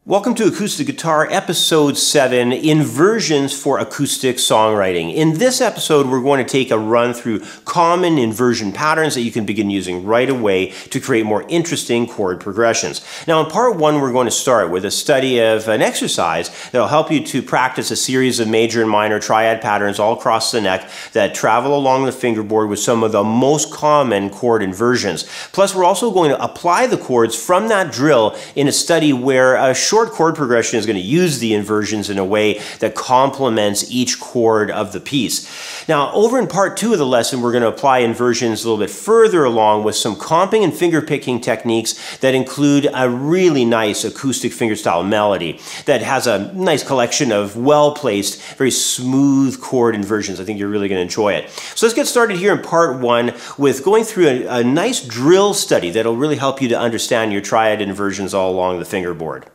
Welcome to Acoustic Guitar, Episode 7, Inversions for Acoustic Songwriting. In this episode, we're going to take a run through common inversion patterns that you can begin using right away to create more interesting chord progressions. Now, in Part 1, we're going to start with a study of an exercise that will help you to practice a series of major and minor triad patterns all across the neck that travel along the fingerboard with some of the most common chord inversions. Plus, we're also going to apply the chords from that drill in a study where a short chord progression is going to use the inversions in a way that complements each chord of the piece. Now, over in part 2 of the lesson, we're going to apply inversions a little bit further along with some comping and fingerpicking techniques that include a really nice acoustic fingerstyle melody that has a nice collection of well-placed, very smooth chord inversions. I think you're really going to enjoy it. So let's get started here in part 1 with going through a nice drill study that'll really help you to understand your triad inversions all along the fingerboard.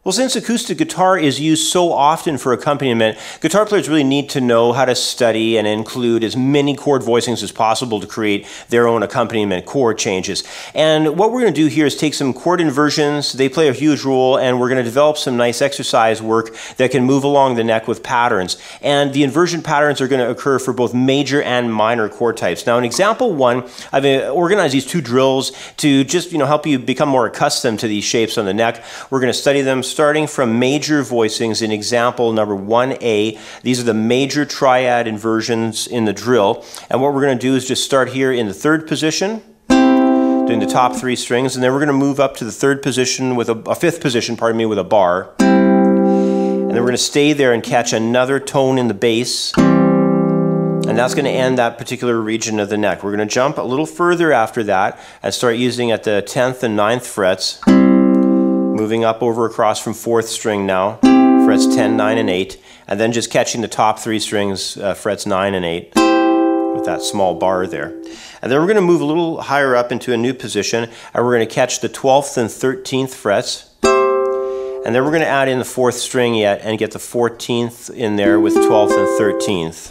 Well, since acoustic guitar is used so often for accompaniment, guitar players really need to know how to study and include as many chord voicings as possible to create their own accompaniment chord changes. And what we're going to do here is take some chord inversions. They play a huge role, and we're going to develop some nice exercise work that can move along the neck with patterns. And the inversion patterns are going to occur for both major and minor chord types. Now, in example 1, I've organized these 2 drills to just help you become more accustomed to these shapes on the neck. We're going to study them starting from major voicings in example number 1A. These are the major triad inversions in the drill. And what we're going to do is just start here in the 3rd position, doing the top 3 strings, and then we're going to move up to the 3rd position with a 5th position, pardon me, with a bar. And then we're going to stay there and catch another tone in the bass. And that's going to end that particular region of the neck. We're going to jump a little further after that and start using at the 10th and 9th frets. Moving up over across from 4th string now, frets 10, 9, and 8, and then just catching the top 3 strings, frets 9 and 8, with that small bar there. And then we're going to move a little higher up into a new position, and we're going to catch the 12th and 13th frets, and then we're going to add in the 4th string yet and get the 14th in there with 12th and 13th.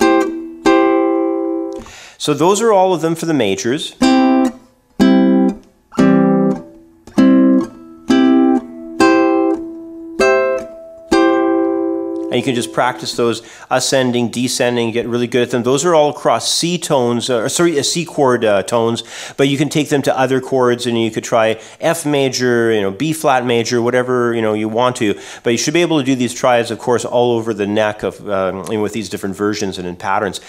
So those are all of them for the majors. And you can just practice those ascending, descending, get really good at them. Those are all across C tones, C chord tones, but you can take them to other chords, and you could try F major, B flat major, whatever you want to. But you should be able to do these triads, of course, all over the neck of with these different versions and in patterns.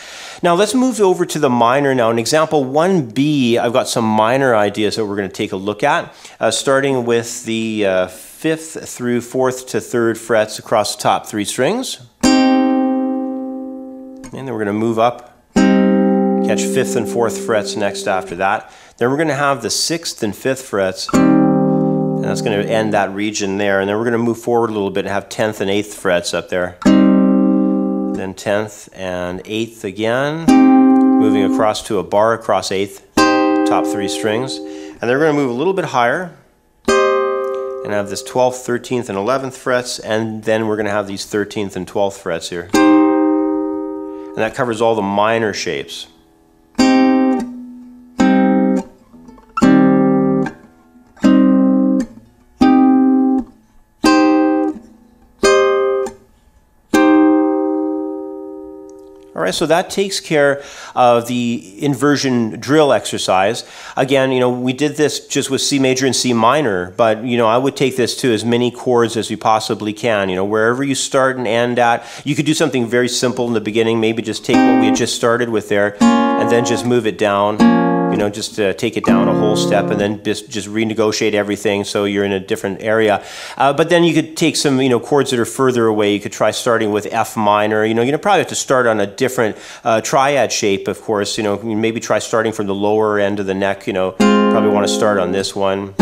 Now let's move over to the minor now. In example 1B, I've got some minor ideas that we're going to take a look at, starting with the 5th through 4th to 3rd frets across the top 3 strings. And then we're going to move up, catch 5th and 4th frets next after that. Then we're going to have the 6th and 5th frets, and that's going to end that region there. And then we're going to move forward a little bit and have 10th and 8th frets up there. Then 10th and 8th again, moving across to a bar across 8th, top 3 strings. And then we're going to move a little bit higher and have this 12th, 13th, and 11th frets, and then we're going to have these 13th and 12th frets here. And that covers all the minor shapes. All right, so that takes care of the inversion drill exercise. Again, we did this just with C major and C minor, but I would take this to as many chords as you possibly can. Wherever you start and end at, you could do something very simple in the beginning. Maybe just take what we had just started with there, and then just move it down. Just take it down a whole step, and then just renegotiate everything so you're in a different area. But then you could take some chords that are further away. You could try starting with F minor. You probably have to start on a different triad shape, of course. Maybe try starting from the lower end of the neck. Probably want to start on this one.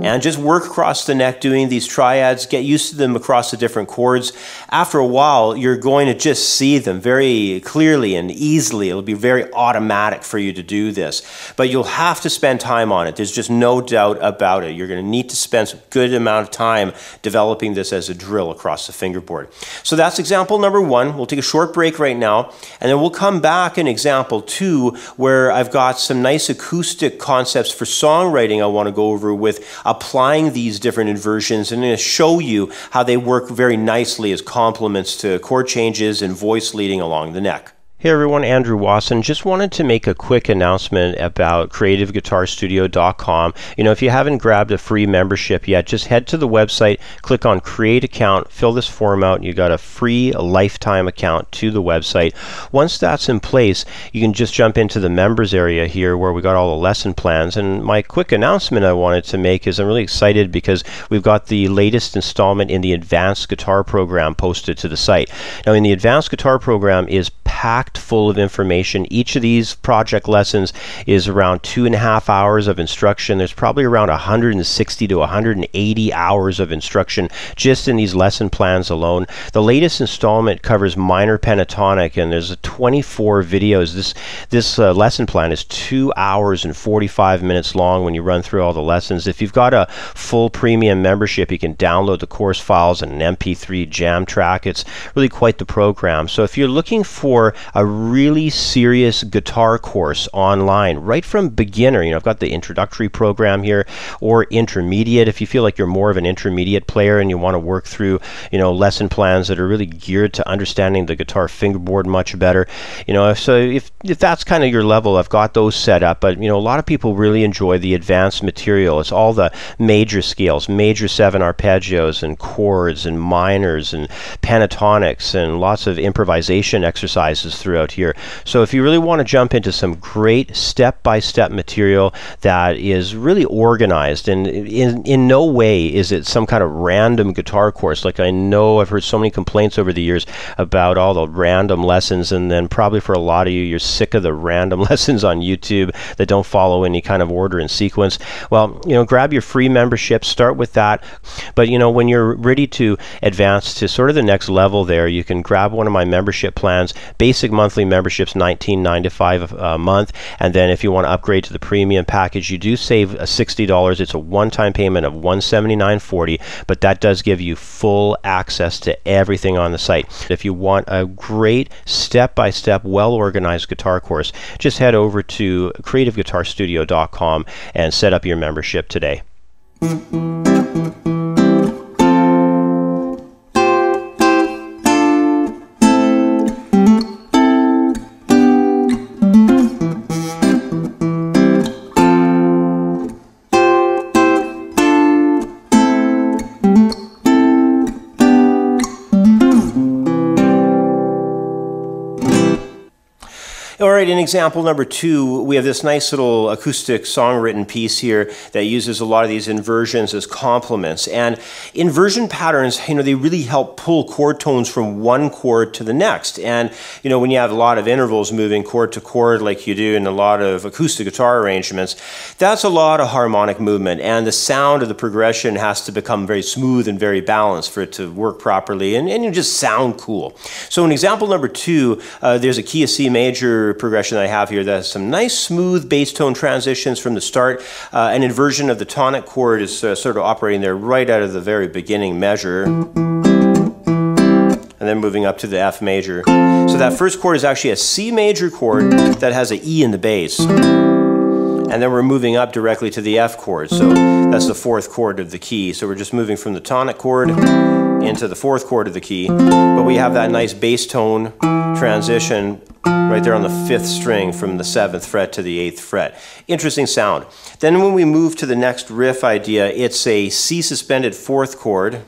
And just work across the neck doing these triads, get used to them across the different chords. After a while, you're going to just see them very clearly and easily. It'll be very automatic for you to do this. But you'll have to spend time on it. There's just no doubt about it. You're going to need to spend a good amount of time developing this as a drill across the fingerboard. So that's example number 1. We'll take a short break right now, and then we'll come back in example 2, where I've got some nice acoustic concepts for songwriting I want to go over with a applying these different inversions, and I'm going to show you how they work very nicely as complements to chord changes and voice leading along the neck. Hey everyone, Andrew Wasson. Just wanted to make a quick announcement about creativeguitarstudio.com. If you haven't grabbed a free membership yet, just head to the website, click on Create Account, fill this form out, and you got a free lifetime account to the website. Once that's in place, you can just jump into the members area here where we got all the lesson plans. And my quick announcement I wanted to make is I'm really excited because we've got the latest installment in the Advanced Guitar program posted to the site. Now, in the Advanced Guitar program is packed full of information. Each of these project lessons is around 2.5 hours of instruction. There's probably around 160 to 180 hours of instruction just in these lesson plans alone. The latest installment covers minor pentatonic, and there's 24 videos. This lesson plan is 2 hours and 45 minutes long when you run through all the lessons. If you've got a full premium membership, you can download the course files and an MP3 jam track. It's really quite the program. So if you're looking for a really serious guitar course online, right from beginner, I've got the introductory program here, or intermediate, if you feel like you're more of an intermediate player and you want to work through, lesson plans that are really geared to understanding the guitar fingerboard much better. So if that's kind of your level, I've got those set up. But, a lot of people really enjoy the advanced material. It's all the major scales, major 7 arpeggios and chords and minors and pentatonics and lots of improvisation exercises throughout here. So if you really want to jump into some great step-by-step material that is really organized, and in no way is it some kind of random guitar course. Like, I know I've heard so many complaints over the years about all the random lessons, and then probably for a lot of you, you're sick of the random lessons on YouTube that don't follow any kind of order and sequence. Well, grab your free membership, start with that. But when you're ready to advance to sort of the next level there, you can grab one of my membership plans. Basic monthly membership's $19.95 a month, and then if you want to upgrade to the premium package, you do save $60. It's a one-time payment of $179.40, but that does give you full access to everything on the site. If you want a great step-by-step, well-organized guitar course, just head over to creativeguitarstudio.com and set up your membership today. All right, in example number 2, we have this nice little acoustic song-written piece here that uses a lot of these inversions as complements. And inversion patterns, they really help pull chord tones from one chord to the next. And, when you have a lot of intervals moving chord to chord like you do in a lot of acoustic guitar arrangements, that's a lot of harmonic movement. And the sound of the progression has to become very smooth and very balanced for it to work properly and you just sound cool. So in example number 2, there's a key of C major progression that I have here that has some nice smooth bass tone transitions from the start. An inversion of the tonic chord is sort of operating there right out of the very beginning measure, and then moving up to the F major. So that first chord is actually a C major chord that has an E in the bass. And then we're moving up directly to the F chord. So that's the 4th chord of the key. So we're just moving from the tonic chord into the 4th chord of the key. But we have that nice bass tone transition right there on the 5th string from the 7th fret to the 8th fret. Interesting sound. Then when we move to the next riff idea, it's a C suspended 4th chord.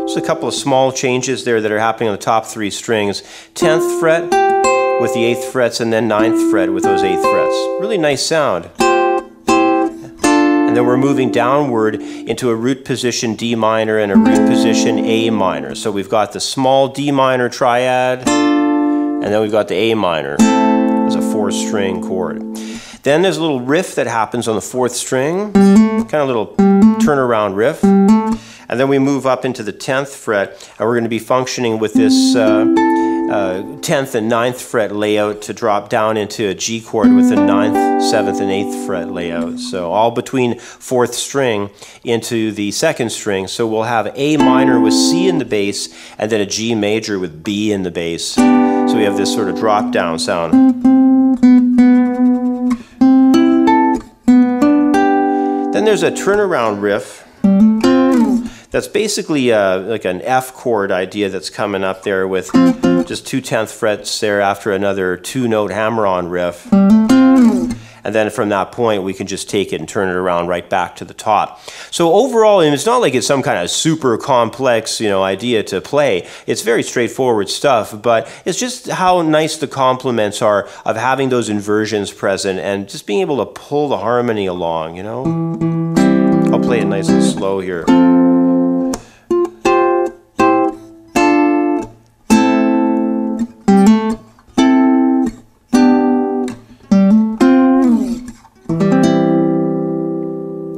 Just a couple of small changes there that are happening on the top 3 strings. 10th fret with the 8th frets, and then 9th fret with those 8th frets. Really nice sound. And then we're moving downward into a root position D minor and a root position A minor. So we've got the small D minor triad, and then we've got the A minor as a 4-string chord. Then there's a little riff that happens on the 4th string, kind of a little turnaround riff. And then we move up into the 10th fret, and we're going to be functioning with this 10th and 9th fret layout to drop down into a G chord with the 9th, 7th, and 8th fret layout. So all between 4th string into the 2nd string. So we'll have A minor with C in the bass, and then a G major with B in the bass. So we have this sort of drop down sound. Then there's a turnaround riff. That's basically like an F chord idea that's coming up there with just 2/10 frets there after another 2-note hammer-on riff. And then from that point, we can just take it and turn it around right back to the top. So overall, and it's not like it's some kind of super complex, idea to play. It's very straightforward stuff, but it's just how nice the complements are of having those inversions present and just being able to pull the harmony along, I'll play it nice and slow here.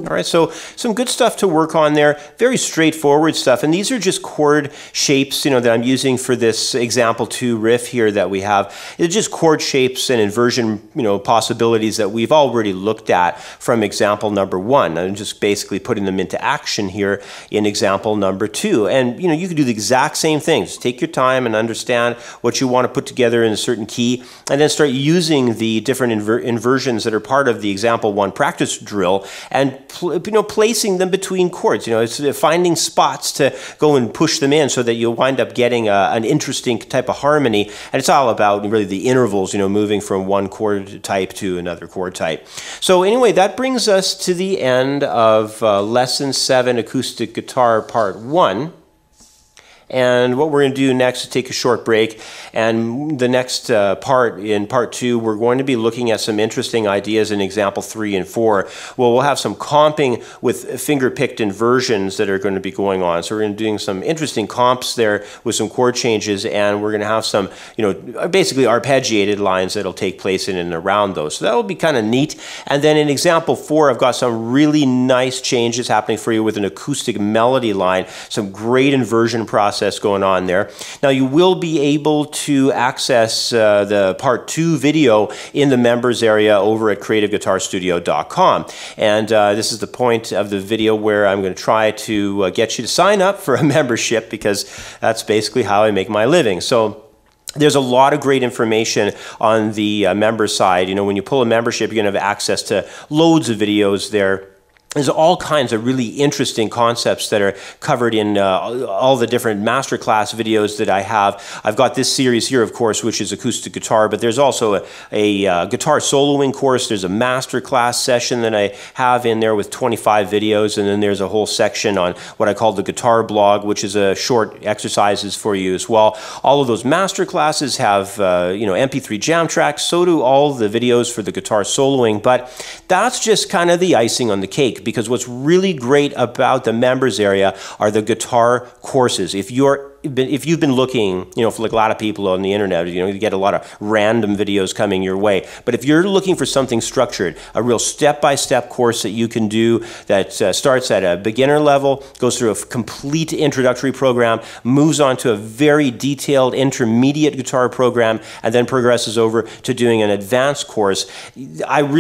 All right, so some good stuff to work on there. Very straightforward stuff. And these are just chord shapes, that I'm using for this example 2 riff here that we have. It's just chord shapes and inversion, possibilities that we've already looked at from example number 1. I'm just basically putting them into action here in example number 2. And, you can do the exact same thing. Just take your time and understand what you want to put together in a certain key, and then start using the different inversions that are part of the example 1 practice drill and placing them between chords. It's finding spots to go and push them in so that you'll wind up getting an interesting type of harmony. And it's all about really the intervals, moving from one chord type to another chord type. So anyway, that brings us to the end of Lesson 7 Acoustic Guitar Part 1. And what we're going to do next is take a short break, and the next part, in part 2, we're going to be looking at some interesting ideas in example 3 and 4. Well, we'll have some comping with finger-picked inversions that are going to be going on. So we're going to be doing some interesting comps there with some chord changes, and we're going to have some, basically arpeggiated lines that'll take place in and around those. So that will be kind of neat. And then in example 4, I've got some really nice changes happening for you with an acoustic melody line, some great inversion process going on there. Now you will be able to access the part 2 video in the members area over at creativeguitarstudio.com, and this is the point of the video where I'm going to try to get you to sign up for a membership, because that's basically how I make my living. So there's a lot of great information on the member side. When you pull a membership, you're going to have access to loads of videos there. There's all kinds of really interesting concepts that are covered in all the different masterclass videos that I have. I've got this series here, of course, which is acoustic guitar, but there's also a guitar soloing course. There's a masterclass session that I have in there with 25 videos, and then there's a whole section on what I call the guitar blog, which is short exercises for you as well. All of those masterclasses have MP3 jam tracks. So do all the videos for the guitar soloing, but that's just kind of the icing on the cake. Because what's really great about the members area are the guitar courses. If you've been looking, for like a lot of people on the internet, you get a lot of random videos coming your way. But if you're looking for something structured, a real step-by-step course that you can do that starts at a beginner level, goes through a complete introductory program, moves on to a very detailed intermediate guitar program, and then progresses over to doing an advanced course. I've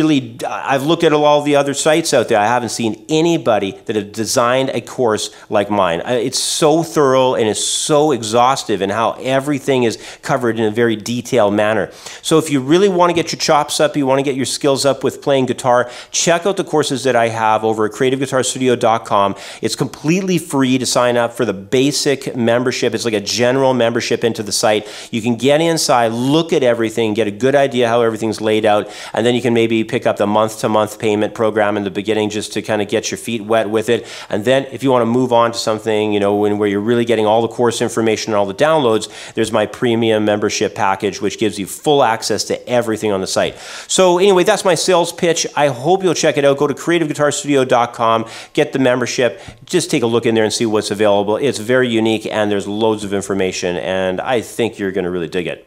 looked at all the other sites out there. I haven't seen anybody that have designed a course like mine. It's so thorough and it's so exhaustive in how everything is covered in a very detailed manner. So if you really want to get your chops up, you want to get your skills up with playing guitar, check out the courses that I have over at creativeguitarstudio.com. It's completely free to sign up for the basic membership. It's like a general membership into the site. You can get inside, look at everything, get a good idea how everything's laid out, and then you can maybe pick up the month-to-month payment program in the beginning just to kind of get your feet wet with it. And then if you want to move on to something, where you're really getting all the course information and all the downloads, there's my premium membership package, which gives you full access to everything on the site. So anyway, that's my sales pitch. I hope you'll check it out. Go to creativeguitarstudio.com, get the membership, just take a look in there and see what's available. It's very unique and there's loads of information, and I think you're going to really dig it.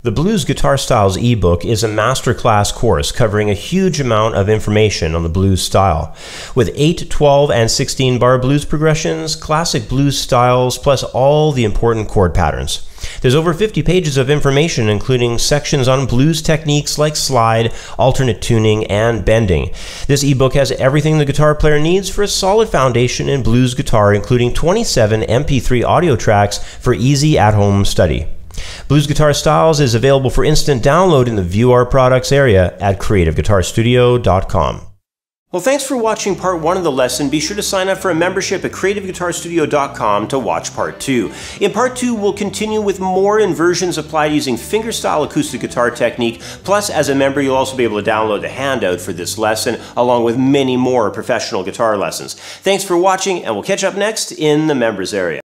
The Blues Guitar Styles ebook is a masterclass course covering a huge amount of information on the blues style. With 8, 12, and 16 bar blues progressions, classic blues styles, plus all the important chord patterns. There's over 50 pages of information, including sections on blues techniques like slide, alternate tuning, and bending. This ebook has everything the guitar player needs for a solid foundation in blues guitar, including 27 MP3 audio tracks for easy at-home study. Blues Guitar Styles is available for instant download in the View Our Products area at creativeguitarstudio.com. Well, thanks for watching part 1 of the lesson. Be sure to sign up for a membership at creativeguitarstudio.com to watch part 2. In part 2, we'll continue with more inversions applied using fingerstyle acoustic guitar technique. Plus, as a member, you'll also be able to download the handout for this lesson, along with many more professional guitar lessons. Thanks for watching, and we'll catch up next in the members area.